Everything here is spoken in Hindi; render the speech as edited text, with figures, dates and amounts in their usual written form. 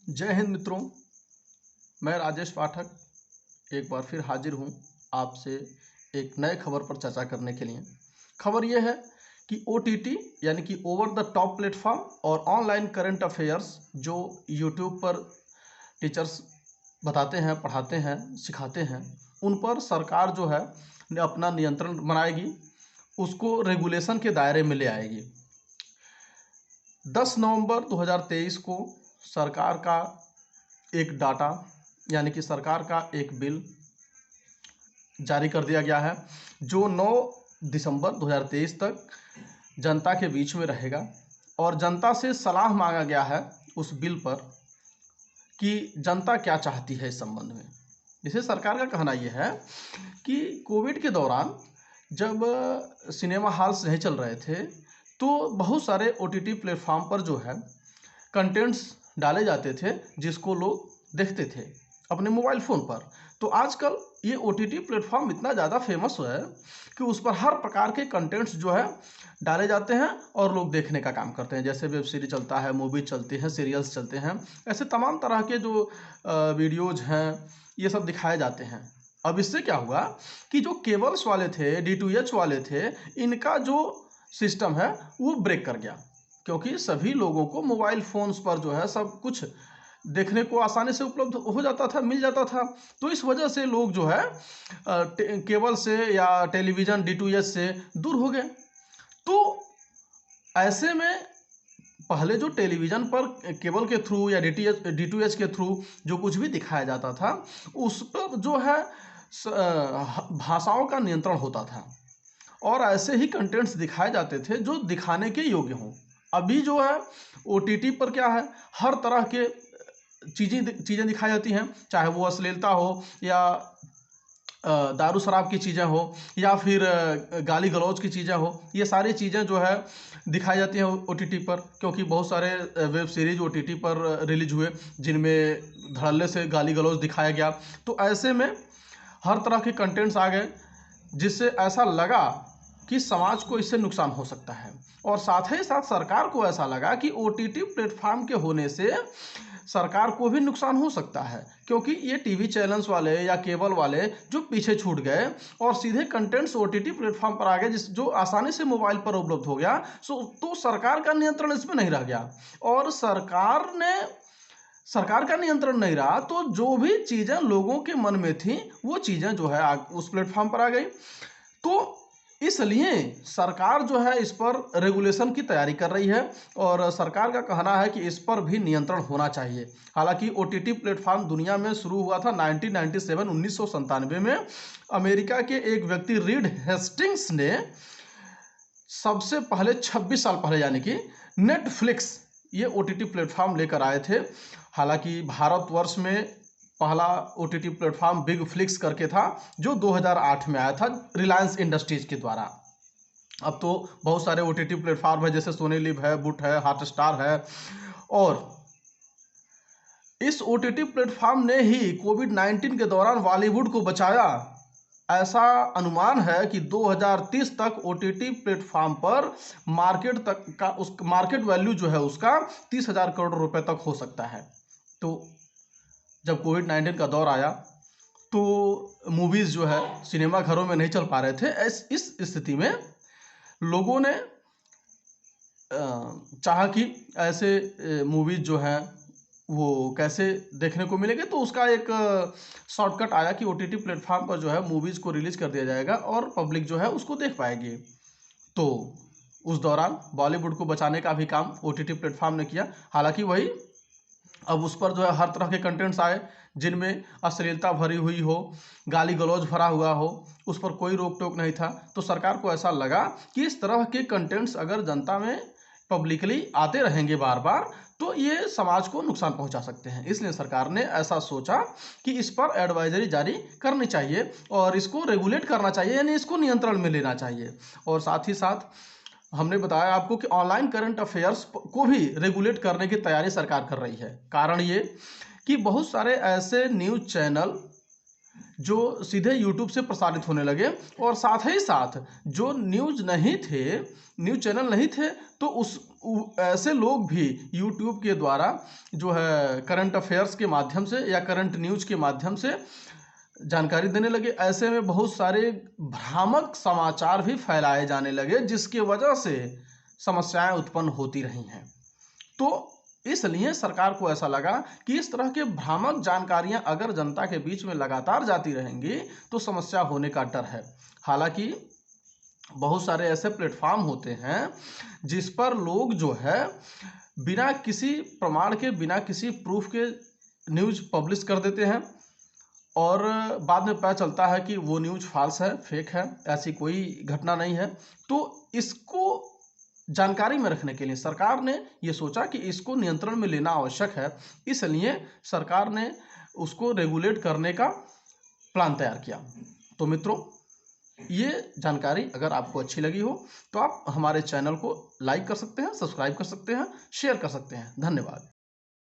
जय हिंद मित्रों। मैं राजेश पाठक एक बार फिर हाजिर हूँ आपसे एक नए खबर पर चर्चा करने के लिए। खबर यह है कि OTT यानी कि ओवर द टॉप प्लेटफॉर्म और ऑनलाइन करंट अफेयर्स जो यूट्यूब पर टीचर्स बताते हैं, पढ़ाते हैं, सिखाते हैं, उन पर सरकार जो है अपना नियंत्रण बनाएगी, उसको रेगुलेशन के दायरे में ले आएगी। 10 नवंबर 2023 को सरकार का एक डाटा यानी कि सरकार का एक बिल जारी कर दिया गया है जो 9 दिसंबर 2023 तक जनता के बीच में रहेगा और जनता से सलाह मांगा गया है उस बिल पर कि जनता क्या चाहती है इस संबंध में। इसे सरकार का कहना यह है कि कोविड के दौरान जब सिनेमा हॉल्स नहीं चल रहे थे तो बहुत सारे OTT प्लेटफॉर्म पर जो है कंटेंट्स डाले जाते थे जिसको लोग देखते थे अपने मोबाइल फ़ोन पर। तो आजकल ये OTT प्लेटफॉर्म इतना ज़्यादा फेमस है कि उस पर हर प्रकार के कंटेंट्स जो है डाले जाते हैं और लोग देखने का काम करते हैं। जैसे वेब सीरीज चलता है, मूवी चलती हैं, सीरियल्स चलते हैं, ऐसे तमाम तरह के जो वीडियोज हैं ये सब दिखाए जाते हैं। अब इससे क्या हुआ कि जो केबल्स वाले थे, DTH वाले थे, इनका जो सिस्टम है वो ब्रेक कर गया क्योंकि सभी लोगों को मोबाइल फ़ोन्स पर जो है सब कुछ देखने को आसानी से उपलब्ध हो जाता था, मिल जाता था। तो इस वजह से लोग जो है केबल से या टेलीविज़न DTH से दूर हो गए। तो ऐसे में पहले जो टेलीविज़न पर केबल के थ्रू या DTH के थ्रू जो कुछ भी दिखाया जाता था उस पर जो है भाषाओं का नियंत्रण होता था और ऐसे ही कंटेंट्स दिखाए जाते थे जो दिखाने के योग्य हों। अभी जो है OTT पर क्या है, हर तरह के चीज़ें दिखाई जाती हैं, चाहे वो अश्लीलता हो या दारू शराब की चीज़ें हो या फिर गाली गलौज की चीज़ें हो, ये सारी चीज़ें जो है दिखाई जाती हैं OTT पर क्योंकि बहुत सारे वेब सीरीज OTT पर रिलीज हुए जिनमें धड़ल्ले से गाली गलौज दिखाया गया। तो ऐसे में हर तरह के कंटेंट्स आ गए जिससे ऐसा लगा कि समाज को इससे नुकसान हो सकता है और साथ ही साथ सरकार को ऐसा लगा कि OTT प्लेटफॉर्म के होने से सरकार को भी नुकसान हो सकता है क्योंकि ये TV चैनल्स वाले या केबल वाले जो पीछे छूट गए और सीधे कंटेंट्स OTT प्लेटफॉर्म पर आ गए जो आसानी से मोबाइल पर उपलब्ध हो गया। तो सरकार का नियंत्रण इसमें नहीं रह गया और सरकार का नियंत्रण नहीं रहा तो जो भी चीज़ें लोगों के मन में थी वो चीज़ें जो है उस प्लेटफॉर्म पर आ गई। तो इसलिए सरकार जो है इस पर रेगुलेशन की तैयारी कर रही है और सरकार का कहना है कि इस पर भी नियंत्रण होना चाहिए। हालांकि OTT प्लेटफॉर्म दुनिया में शुरू हुआ था 1997 में। अमेरिका के एक व्यक्ति रीड हेस्टिंग्स ने सबसे पहले 26 साल पहले यानी कि नेटफ्लिक्स ये OTT प्लेटफॉर्म लेकर आए थे। हालांकि भारतवर्ष में पहला OTT प्लेटफॉर्म बिग फ्लिक्स करके था जो 2008 में आया था रिलायंस इंडस्ट्रीज के द्वारा। अब तो बहुत सारे OTT प्लेटफॉर्म है जैसे सोनी लिव है, बुट है, हॉटस्टार है और इस OTT प्लेटफॉर्म ने ही कोविड-19 के दौरान बॉलीवुड को बचाया। ऐसा अनुमान है कि 2030 तक OTT प्लेटफॉर्म पर मार्केट वैल्यू जो है उसका 30,000 करोड़ रुपए तक हो सकता है। तो जब कोविड-19 का दौर आया तो मूवीज़ जो है सिनेमा घरों में नहीं चल पा रहे थे। इस स्थिति में लोगों ने चाहा कि ऐसे मूवीज़ जो हैं वो कैसे देखने को मिलेंगे। तो उसका एक शॉर्टकट आया कि OTT प्लेटफॉर्म पर जो है मूवीज़ को रिलीज़ कर दिया जाएगा और पब्लिक जो है उसको देख पाएगी। तो उस दौरान बॉलीवुड को बचाने का भी काम OTT प्लेटफॉर्म ने किया। हालांकि वही अब उस पर जो है हर तरह के कंटेंट्स आए जिनमें अश्लीलता भरी हुई हो, गाली गलौज भरा हुआ हो, उस पर कोई रोक टोक नहीं था। तो सरकार को ऐसा लगा कि इस तरह के कंटेंट्स अगर जनता में पब्लिकली आते रहेंगे बार बार तो ये समाज को नुकसान पहुंचा सकते हैं। इसलिए सरकार ने ऐसा सोचा कि इस पर एडवाइजरी जारी करनी चाहिए और इसको रेगुलेट करना चाहिए यानी इसको नियंत्रण में लेना चाहिए। और साथ ही साथ हमने बताया आपको कि ऑनलाइन करंट अफेयर्स को भी रेगुलेट करने की तैयारी सरकार कर रही है। कारण ये कि बहुत सारे ऐसे न्यूज़ चैनल जो सीधे यूट्यूब से प्रसारित होने लगे और साथ ही साथ जो न्यूज़ चैनल नहीं थे तो ऐसे लोग भी यूट्यूब के द्वारा जो है करंट अफेयर्स के माध्यम से या करंट न्यूज के माध्यम से जानकारी देने लगे। ऐसे में बहुत सारे भ्रामक समाचार भी फैलाए जाने लगे, जिसके वजह से समस्याएं उत्पन्न होती रही हैं। तो इसलिए सरकार को ऐसा लगा कि इस तरह के भ्रामक जानकारियां अगर जनता के बीच में लगातार जाती रहेंगी तो समस्या होने का डर है। हालांकि बहुत सारे ऐसे प्लेटफॉर्म होते हैं जिस पर लोग जो है बिना किसी प्रमाण के, बिना किसी प्रूफ के न्यूज पब्लिश कर देते हैं और बाद में पता चलता है कि वो न्यूज फॉल्स है, फेक है, ऐसी कोई घटना नहीं है। तो इसको जानकारी में रखने के लिए सरकार ने ये सोचा कि इसको नियंत्रण में लेना आवश्यक है, इसलिए सरकार ने उसको रेगुलेट करने का प्लान तैयार किया। तो मित्रों, ये जानकारी अगर आपको अच्छी लगी हो तो आप हमारे चैनल को लाइक कर सकते हैं, सब्सक्राइब कर सकते हैं, शेयर कर सकते हैं। धन्यवाद।